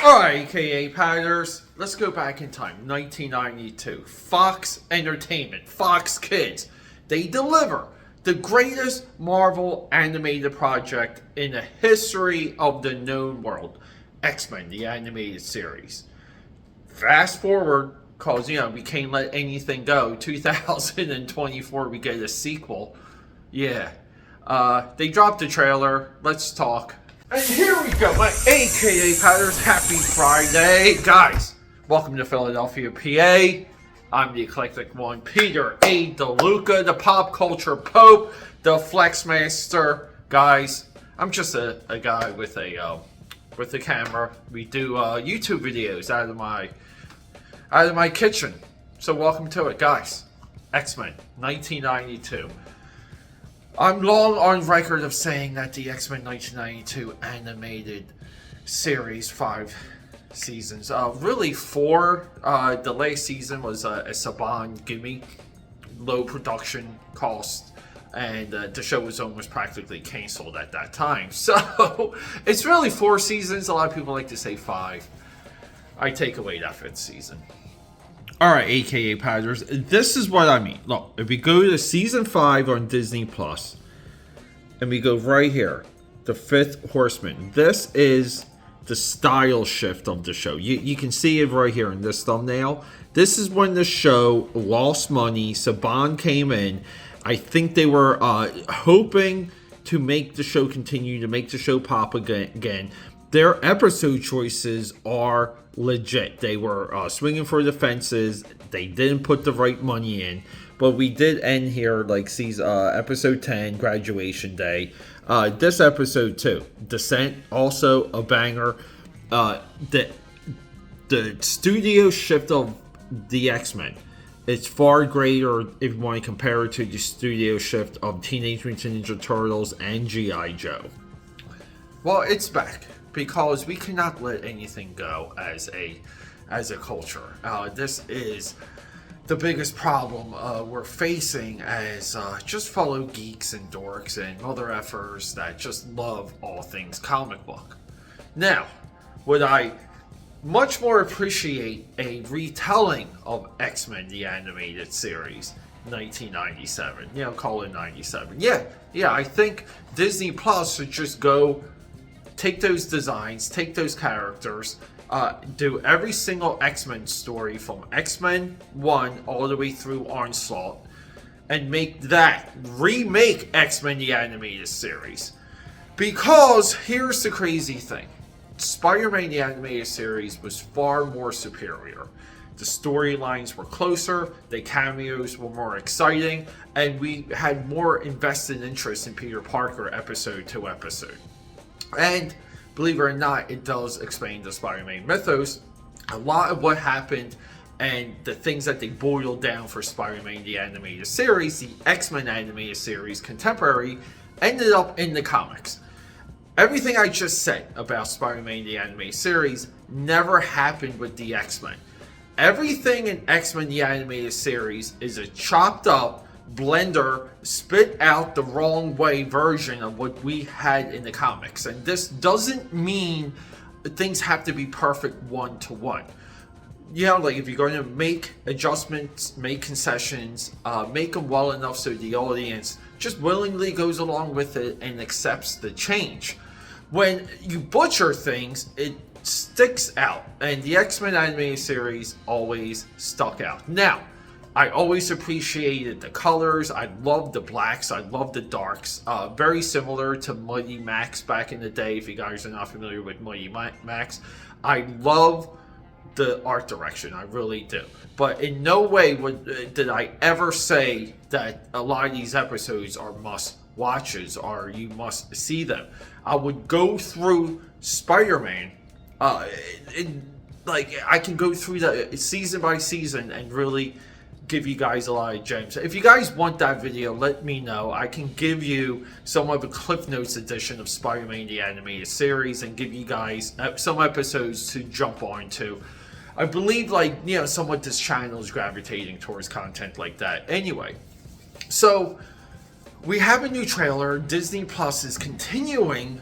Alright, AKAPADers, let's go back in time. 1992. Fox Entertainment, Fox Kids. They deliver the greatest Marvel animated project in the history of the known world. X-Men, the animated series. Fast forward, because, we can't let anything go. 2024, we get a sequel. Yeah. They dropped the trailer. Let's talk. And here we go, my AKAPADers. Happy Friday. Guys, welcome to Philadelphia, PA. I'm the eclectic one, Peter A. DeLuca, the pop culture pope, the flex master. Guys, I'm just a guy with a camera. We do YouTube videos out of my kitchen. So welcome to it, guys. X-Men, 1992. I'm long on record of saying that the X-Men 1992 animated series, 5 seasons, really 4. The last season was a Saban gimme, low production cost, and the show was almost practically canceled at that time. So it's really 4 seasons. A lot of people like to say 5. I take away that 5th season. Alright, AKAPADers, this is what I mean. Look, if we go to season 5 on Disney Plus, and we go right here, the 5th Horseman. This is the style shift of the show. You can see it right here in this thumbnail. This is when the show lost money. Saban came in. I think they were hoping to make the show continue, to make the show pop again. Their episode choices are legit. They were swinging for the fences. They didn't put the right money in. But we did end here, like episode 10, Graduation Day. This episode too, Descent, also a banger. The studio shift of the X-Men, it's far greater if you want to compare it to the studio shift of Teenage Mutant Ninja Turtles and G.I. Joe. Well, it's back because we cannot let anything go as a culture. This is the biggest problem we're facing as just fellow geeks and dorks and mother effers that just love all things comic book. Now, would I much more appreciate a retelling of X-Men the animated series 1997, call it 97. Yeah, I think Disney Plus should just go take those designs, take those characters, do every single X-Men story from X-Men 1 all the way through Onslaught, and remake X-Men the animated series. Because here's the crazy thing. Spider-Man the animated series was far more superior. The storylines were closer, the cameos were more exciting, and we had more invested interest in Peter Parker episode to episode. And believe it or not, it does explain the Spider-Man mythos. A lot of what happened and the things that they boiled down for Spider-Man the animated series, the X-Men animated series contemporary, ended up in the comics. Everything I just said about Spider-Man the animated series never happened with the X-Men. Everything in X-Men the animated series is a chopped up, blender spit out the wrong way version of what we had in the comics. And this doesn't mean things have to be perfect 1-to-1. Like if you're going to make adjustments, make concessions, make them well enough so the audience just willingly goes along with it and accepts the change. When you butcher things, it sticks out, and the X-Men animated series always stuck out. Now, I always appreciated the colors. I loved the blacks. I loved the darks. Very similar to Mighty Max back in the day, if you guys are not familiar with Mighty Max. I love the art direction. I really do. But in no way did I ever say that a lot of these episodes are must-watches or you must see them. I would go through Spider-Man. I can go through that season by season and really give you guys a lot of gems. If you guys want that video, let me know. I can give you some of the Cliff Notes edition of Spider-Man the animated series and give you guys some episodes to jump on to. I believe somewhat this channel is gravitating towards content like that. Anyway, so we have a new trailer. Disney Plus is continuing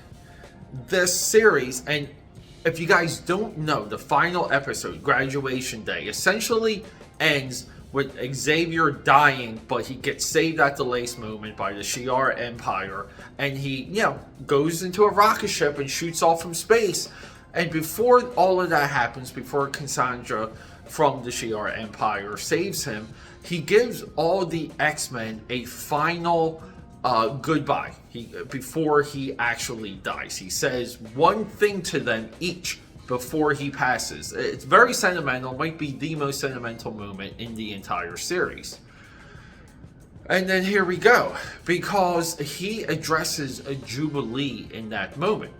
this series, and if you guys don't know, the final episode, Graduation Day, essentially ends with Xavier dying, but he gets saved at the last moment by the Shi'ar Empire, and he, goes into a rocket ship and shoots off from space. And before all of that happens, before Cassandra from the Shi'ar Empire saves him, he gives all the X-Men a final goodbye before he actually dies. He says one thing to them each before he passes. It's very sentimental, might be the most sentimental moment in the entire series. And then here we go, because he addresses a Jubilee in that moment.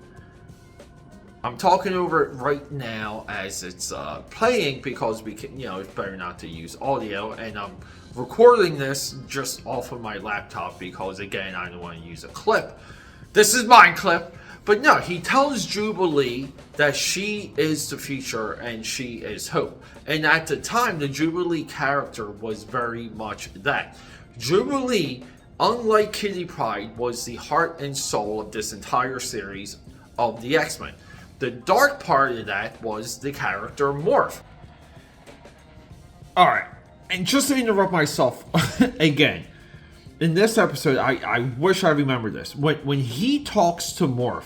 I'm talking over it right now as it's playing because we can, it's better not to use audio, and I'm recording this just off of my laptop because, again, I don't want to use a clip. This is my clip. But no, he tells Jubilee that she is the future and she is hope. And at the time, the Jubilee character was very much that. Jubilee, unlike Kitty Pryde, was the heart and soul of this entire series of the X-Men. The dark part of that was the character Morph. Alright, and just to interrupt myself again, in this episode, I wish I remembered this. When he talks to Morph,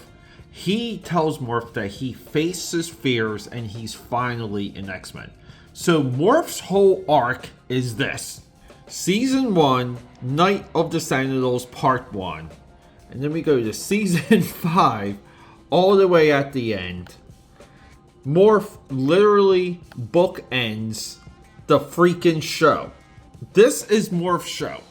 he tells Morph that he faces fears and he's finally an X-Men. So Morph's whole arc is this. Season 1, Night of the Sentinels Part 1. And then we go to Season 5, all the way at the end. Morph literally bookends the freaking show. This is Morph's show.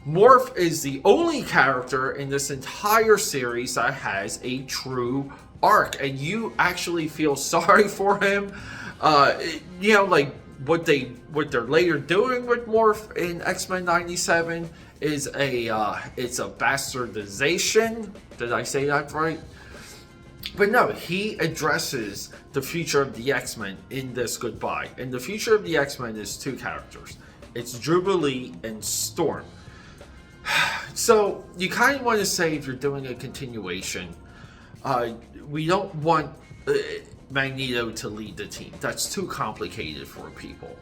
Morph is the only character in this entire series that has a true arc, and you actually feel sorry for him. Like what they're later doing with Morph in X-Men 97 is it's a bastardization. Did I say that right? But no, he addresses the future of the X-Men in this goodbye, and the future of the X-Men is two characters. It's Jubilee and Storm. So you kind of want to say, if you're doing a continuation, we don't want Magneto to lead the team. That's too complicated for people.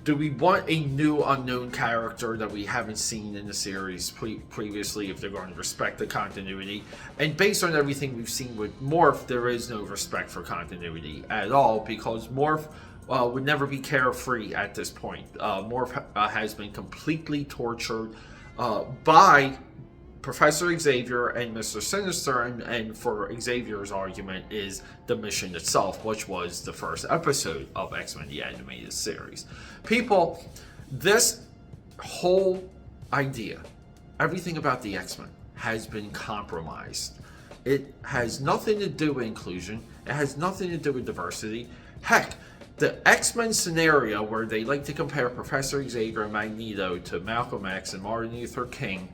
Do we want a new unknown character that we haven't seen in the series previously, if they're going to respect the continuity? And based on everything we've seen with Morph, there is no respect for continuity at all, because Morph would never be carefree at this point. Morph has been completely tortured by Professor Xavier and Mr. Sinister, and for Xavier's argument is the mission itself, which was the first episode of X-Men the Animated Series. People, this whole idea, everything about the X-Men has been compromised. It has nothing to do with inclusion. It has nothing to do with diversity. Heck, the X-Men scenario where they like to compare Professor Xavier and Magneto to Malcolm X and Martin Luther King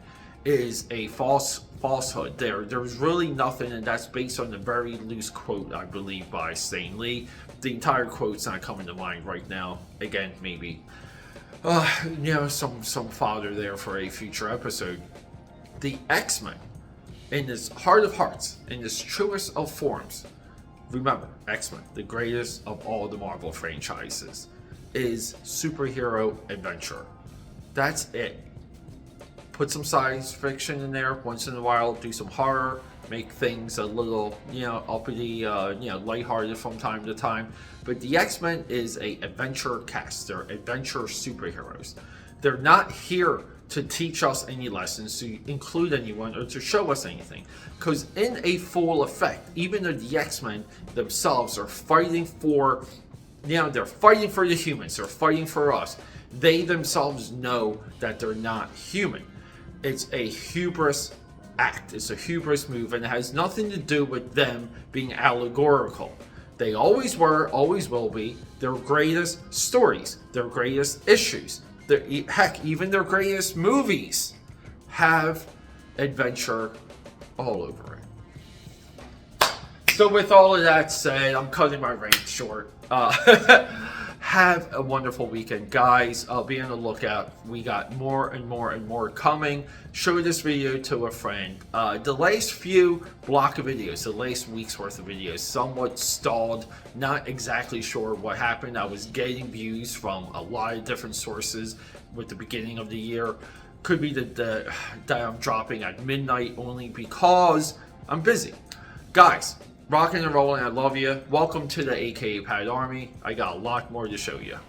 is a falsehood. There's really nothing, and that's based on a very loose quote, I believe, by Stan Lee. The entire quote's not coming to mind right now. Again, maybe some fodder there for a future episode. The X-Men, in this heart of hearts, in this truest of forms, remember, X-Men, the greatest of all the Marvel franchises, is superhero adventure. That's it. Put some science fiction in there once in a while, do some horror, make things a little, uppity, lighthearted from time to time. But the X-Men is a adventure cast. They're adventure superheroes. They're not here to teach us any lessons, to include anyone, or to show us anything. Because in a full effect, even though the X-Men themselves are fighting for, they're fighting for the humans, they're fighting for us, they themselves know that they're not human. It's a hubris act. It's a hubris move, and it has nothing to do with them being allegorical. They always were, always will be, their greatest stories, their greatest issues, heck, even their greatest movies have adventure all over it. So with all of that said, I'm cutting my rant short. Have a wonderful weekend, guys. I'll be on the lookout. We got more and more and more coming. Show this video to a friend. The last few block of videos, the last week's worth of videos, somewhat stalled. Not exactly sure what happened. I was getting views from a lot of different sources with the beginning of the year. Could be that I'm dropping at midnight only because I'm busy. Guys, rocking and rolling, I love you. Welcome to the AKAPAD Army. I got a lot more to show you.